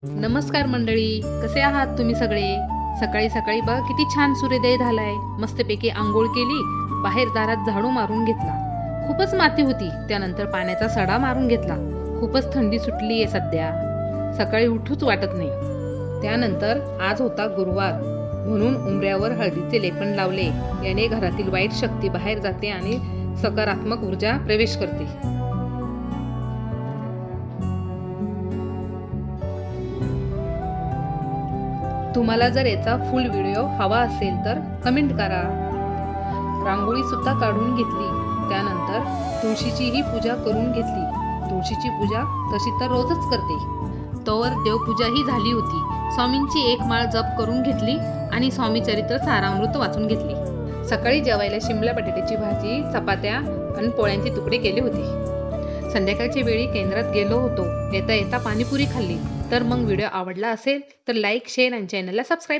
नमस्कार मंडळी, कसे आहात तुम्ही सगळे? सकाळी सकाळी बघा किती छान सूर्योदय झालाय. मस्तपैकी आंघोळ केली, बाहेर दारात झाडू मारून घेतला. खूपच माती होती, त्यानंतर पाण्याचा सडा मारून घेतला. खूपच थंडी सुटली आहे सध्या. सकाळी उठूच वाटत नाही. त्यानंतर आज होता गुरुवार, म्हणून उंबऱ्यावर हळदीचे लेपन लावले. याने घरातील वाईट शक्ती बाहेर जाते आणि सकारात्मक ऊर्जा प्रवेश करते. तुम्हाला जर याचा फुल व्हिडिओ हवा असेल तर कमेंट करा. रांगोळी सुद्धा काढून घेतली. त्यानंतर तुळशीचीही पूजा करून घेतली. तुळशीची पूजा तशी तर रोजच करते. तोवर देवपूजाही झाली होती. स्वामींची एक माळ जप करून घेतली आणि स्वामी चरित्र सारामृत वाचून घेतली. सकाळी जेवायला शिमला बटाट्याची भाजी, चपात्या आणि पोळ्यांचे तुकडे केले होते. संध्याकाळच्या वेळी केंद्रात गेलो होतो. येता येता पाणीपुरी खाल्ली. तर मग व्हिडिओ आवडला असेल तर लाईक, शेअर आणि चॅनलला सबस्क्राईब